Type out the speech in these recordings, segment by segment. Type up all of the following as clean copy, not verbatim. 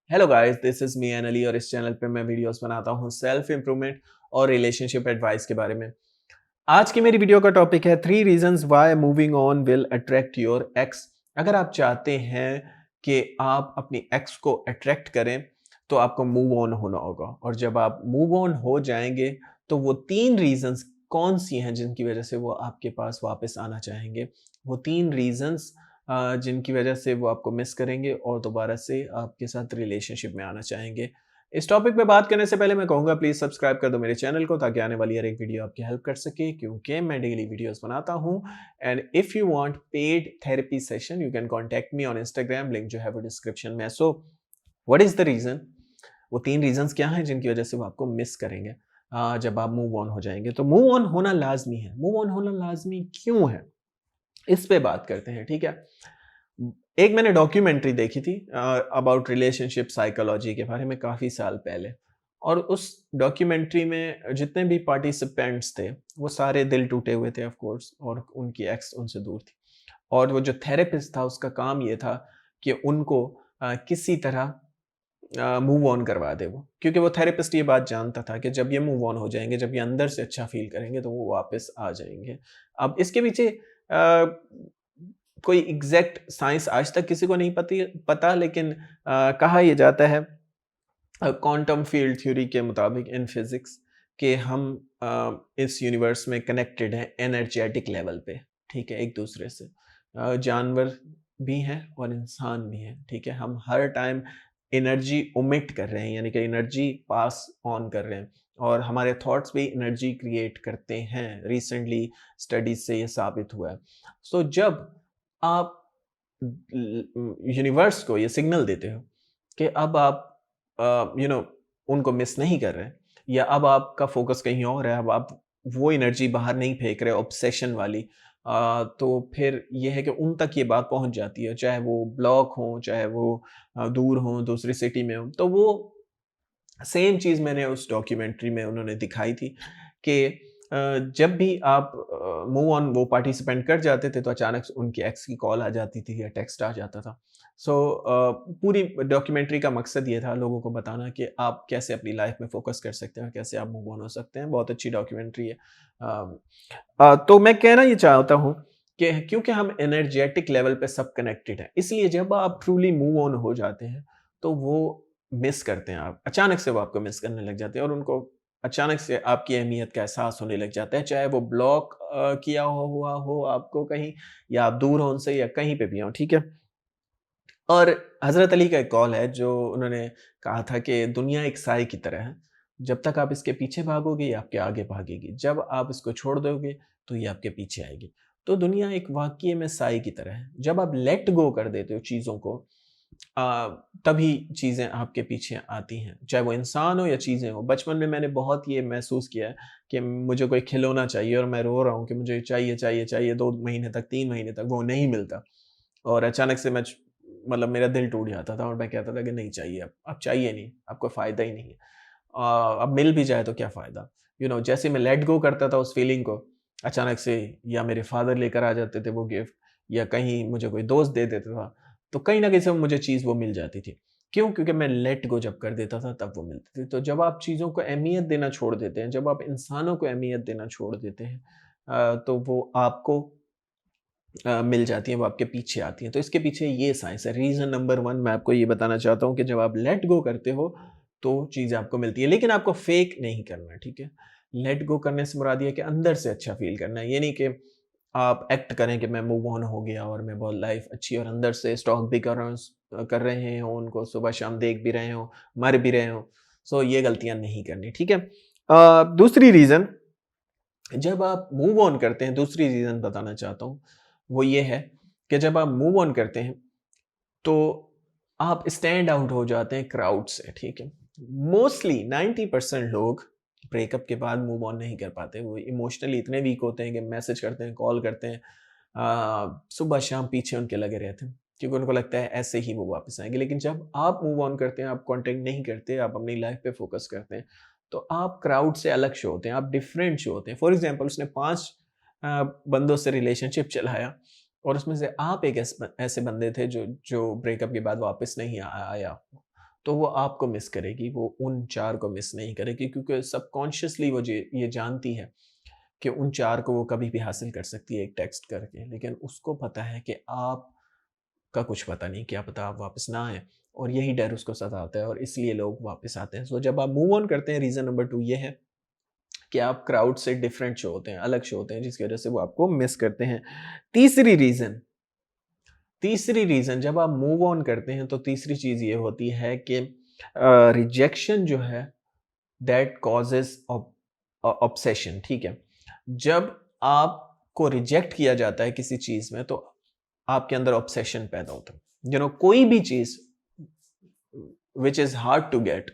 Hello guys, this is me Ali और इस channel पे मैं वीडियोस बनाता हूँ सेल्फ इम्प्रूवमेंट और रिलेशनशिप एडवाइस के बारे में। आज की मेरी वीडियो का टॉपिक है 3 reasons why moving on will attract your x. अगर आप चाहते हैं कि आप अपनी एक्स को अट्रैक्ट करें तो आपको मूव ऑन होना होगा, और जब आप मूव ऑन हो जाएंगे तो वो 3 रीजंस कौन सी हैं जिनकी वजह से वो आपके पास वापस आना चाहेंगे। वो 3 रीजंस जिनकी वजह से वो आपको मिस करेंगे और दोबारा से आपके साथ रिलेशनशिप में आना चाहेंगे। इस टॉपिक पे बात करने से पहले मैं कहूँगा प्लीज़ सब्सक्राइब कर दो मेरे चैनल को, ताकि आने वाली हर एक वीडियो आपकी हेल्प कर सके, क्योंकि मैं डेली वीडियोस बनाता हूँ। And if you want paid therapy session you can contact me on Instagram, link जो है वो डिस्क्रिप्शन में है। So what is the reason? वो 3 रीज़न्स क्या हैं जिनकी वजह से वो आपको मिस करेंगे जब आप मूव ऑन हो जाएँगे। तो मूव ऑन होना लाज़मी है। मूव ऑन होना लाज़मी क्यों है? इस पे बात करते हैं, ठीक है? एक मैंने डॉक्यूमेंट्री देखी थी अबाउट रिलेशनशिप साइकोलॉजी के बारे में काफ़ी साल पहले, और उस डॉक्यूमेंट्री में जितने भी पार्टिसिपेंट्स थे वो सारे दिल टूटे हुए थे ऑफ कोर्स, और उनकी एक्स उनसे दूर थी। और वो जो थेरेपिस्ट था उसका काम ये था कि उनको किसी तरह मूव ऑन करवा दे वो, क्योंकि वो थेरेपिस्ट ये बात जानता था कि जब ये मूव ऑन हो जाएंगे, जब ये अंदर से अच्छा फील करेंगे तो वो वापस आ जाएंगे। अब इसके पीछे कोई एग्जैक्ट साइंस आज तक किसी को नहीं पता, लेकिन कहा यह जाता है क्वांटम फील्ड थ्योरी के मुताबिक इन फिजिक्स कि हम इस यूनिवर्स में कनेक्टेड हैं एनर्जेटिक लेवल पे, ठीक है, एक दूसरे से। जानवर भी हैं और इंसान भी हैं, ठीक है। हम हर टाइम एनर्जी ओमिट कर रहे हैं, यानी कि एनर्जी पास ऑन कर रहे हैं, और हमारे थॉट्स भी एनर्जी क्रिएट करते हैं। रिसेंटली स्टडीज से ये साबित हुआ है। सो जब आप यूनिवर्स को ये सिग्नल देते हो कि अब आप उनको मिस नहीं कर रहे, या अब आपका फोकस कहीं और है, अब आप वो एनर्जी बाहर नहीं फेंक रहे ऑब्सेशन वाली, तो फिर ये है कि उन तक ये बात पहुंच जाती है, चाहे वो ब्लॉक हो, चाहे वो दूर हो, दूसरी सिटी में हो। तो वो सेम चीज़ मैंने उस डॉक्यूमेंट्री में उन्होंने दिखाई थी कि जब भी आप मूव ऑन वो पार्टिसिपेंट कर जाते थे तो अचानक से उनकी एक्स की कॉल आ जाती थी या टेक्स्ट आ जाता था। सो पूरी डॉक्यूमेंट्री का मकसद ये था लोगों को बताना कि आप कैसे अपनी लाइफ में फोकस कर सकते हैं और कैसे आप मूव ऑन हो सकते हैं। बहुत अच्छी डॉक्यूमेंट्री है। तो मैं कहना ये चाहता हूँ कि क्योंकि हम एनर्जेटिक लेवल पे सब कनेक्टेड हैं, इसलिए जब आप ट्रूली मूव ऑन हो जाते हैं तो वो मिस करते हैं आप। अचानक से वो आपको मिस करने लग जाते हैं और उनको अचानक से आपकी अहमियत का एहसास होने लग जाता है, चाहे वो ब्लॉक किया हुआ हो आपको कहीं, या आप दूर हो उनसे, या कहीं पे भी हो, ठीक है? और हज़रत अली का एक कौल है जो उन्होंने कहा था कि दुनिया एक साए की तरह है, जब तक आप इसके पीछे भागोगे ये आपके आगे भागेगी, जब आप इसको छोड़ दोगे तो ये आपके पीछे आएगी। तो दुनिया एक वाक़ये में साए की तरह है, जब आप लेट गो कर देते हो चीज़ों को अ, तभी चीज़ें आपके पीछे आती हैं, चाहे वो इंसान हो या चीज़ें हो। बचपन में मैंने बहुत ये महसूस किया है कि मुझे कोई खिलौना चाहिए और मैं रो रहा हूँ कि मुझे चाहिए, चाहिए, चाहिए, 2 महीने तक, 3 महीने तक वो नहीं मिलता, और अचानक से मतलब मेरा दिल टूट जाता था और मैं कहता था कि नहीं चाहिए, अब चाहिए नहीं, अब कोई फ़ायदा ही नहीं है। अब मिल भी जाए तो क्या फ़ायदा? जैसे मैं लेट गो करता था उस फीलिंग को, अचानक से या मेरे फ़ादर लेकर आ जाते थे वो गिफ्ट, या कहीं मुझे कोई दोस्त दे देता था, तो कहीं न कहीं से मुझे चीज़ वो मिल जाती थी। क्यों? क्योंकि मैं लेट गो जब कर देता था तब वो मिलती थी। तो जब आप चीज़ों को अहमियत देना छोड़ देते हैं, जब आप इंसानों को अहमियत देना छोड़ देते हैं, तो वो आपको मिल जाती हैं, वो आपके पीछे आती हैं। तो इसके पीछे ये साइंस है। रीज़न नंबर 1 मैं आपको ये बताना चाहता हूँ कि जब आप लेट गो करते हो, तो चीज़ें आपको मिलती हैं। लेकिन आपको फ़ेक नहीं करना है, ठीक है? लेट गो करने से मुराद ये है कि अंदर से अच्छा फ़ील करना है। ये नहीं कि आप एक्ट करें कि मैं मूव ऑन हो गया और मैं बहुत लाइफ़ अच्छी है, और अंदर से स्टॉक भी कर रहे हों उनको, सुबह-शाम देख भी रहे हों, मर भी रहे हों। सो ये गलतियाँ नहीं करनी, ठीक है? दूसरी रीज़न, जब आप मूव ऑन करते हैं, दूसरी रीज़न बताना चाहता हूँ, वो ये है कि जब आप मूव ऑन करते हैं, तो आप स्टैंड आउट हो जाते हैं क्राउड से, ठीक है? मोस्टली 90% लोग ब्रेकअप के बाद मूव ऑन नहीं कर पाते। वो इमोशनली इतने वीक होते हैं कि मैसेज करते हैं, कॉल करते हैं, सुबह-शाम पीछे उनके लगे रहते हैं, क्योंकि उनको लगता है ऐसे ही वो वापस आएँगे। लेकिन जब आप मूव ऑन करते हैं, आप कॉन्टैक्ट नहीं करते, आप अपनी लाइफ़ पे फ़ोकस करते हैं, तो आप क्राउड से अलग शो होते हैं, आप डिफरेंट शो होते हैं। फॉर एग्ज़ाम्पल उसने 5 बंदों से रिलेशनशिप चलाया, और उसमें से आप एक ऐसे बंदे थे जो ब्रेकअप के बाद वापस नहीं आया। तो वो आपको मिस करेगी, वो उन 4 को मिस नहीं करेगी, क्योंकि सबकॉन्शियसली वो ये जानती है कि उन 4 को वो कभी भी हासिल कर सकती है एक टेक्स्ट करके। लेकिन उसको पता है कि आपका कुछ पता नहीं, क्या पता आप वापस ना आएँ, और यही डर उसको सताता है और इसलिए लोग वापस आते हैं। सो जब आप मूव ऑन करते हैं, रीज़न नंबर 2 ये है कि आप क्राउड से डिफरेंट शो होते हैं, अलग शो होते हैं, जिसकी वजह से वो आपको मिस करते हैं। तीसरी रीज़न तीसरी रीज़न जब आप मूव ऑन करते हैं, तो तीसरी चीज़ ये होती है कि रिजेक्शन जो है दैट कॉजेज़ ऑब्सेशन, ठीक है? जब आपको रिजेक्ट किया जाता है किसी चीज़ में, तो आपके अंदर ऑब्सेशन पैदा होता है। कोई भी चीज़ which is hard to get,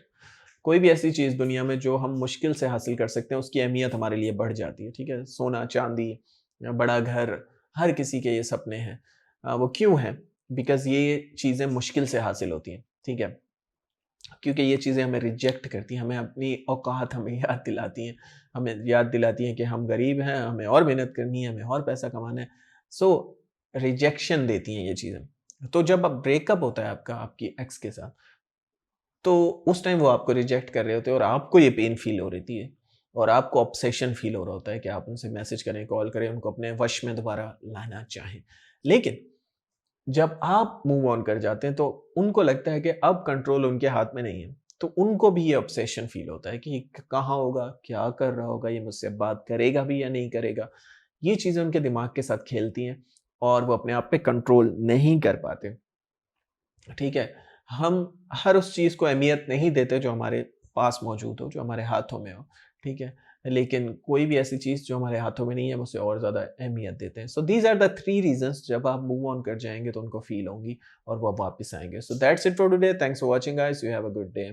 कोई भी ऐसी चीज़ दुनिया में जो हम मुश्किल से हासिल कर सकते हैं, उसकी अहमियत हमारे लिए बढ़ जाती है, ठीक है? सोना, चांदी या बड़ा घर, हर किसी के ये सपने हैं। वो क्यों हैं? बिकॉज़ ये चीज़ें मुश्किल से हासिल होती हैं, ठीक है? क्योंकि ये चीज़ें हमें रिजेक्ट करती हैं, हमें अपनी औकात हमें याद दिलाती हैं। हमें याद दिलाती हैं कि हम गरीब हैं, हमें और मेहनत करनी है, हमें और पैसा कमाना है। सो रिजेक्शन देती हैं ये चीज़ें। तो जब अब ब्रेकअप होता है आपका आपकी एक्स के साथ, तो उस टाइम वो आपको रिजेक्ट कर रहे होते हैं और आपको ये पेन फ़ील हो रही है और आपको ऑब्सेशन फ़ील हो रहा होता है कि आप उनसे मैसेज करें, कॉल करें, उनको अपने वश में दोबारा लाना चाहें। लेकिन जब आप मूव ऑन कर जाते हैं, तो उनको लगता है कि अब कंट्रोल उनके हाथ में नहीं है। तो उनको भी ये ऑब्सेशन फ़ील होता है कि कहाँ होगा, क्या कर रहा होगा, ये मुझसे बात करेगा भी या नहीं करेगा। ये चीज़ें उनके दिमाग के साथ खेलती हैं और वो अपने आप पे कंट्रोल नहीं कर पाते। ठीक है? हम हर उस चीज़ को अहमियत नहीं देते जो हमारे पास मौजूद हो, जो हमारे हाथों में हो, ठीक है? लेकिन कोई भी ऐसी चीज़ जो हमारे हाथों में नहीं है, हम उसे और ज़्यादा अहमियत देते हैं। सो दीज़ आर द 3 रीज़न्स, जब आप मूव ऑन कर जाएँगे तो उनको फ़ील होंगी और वो अब वापस आएँगे। So that's it for today. Thanks for watching guys. You have a good day.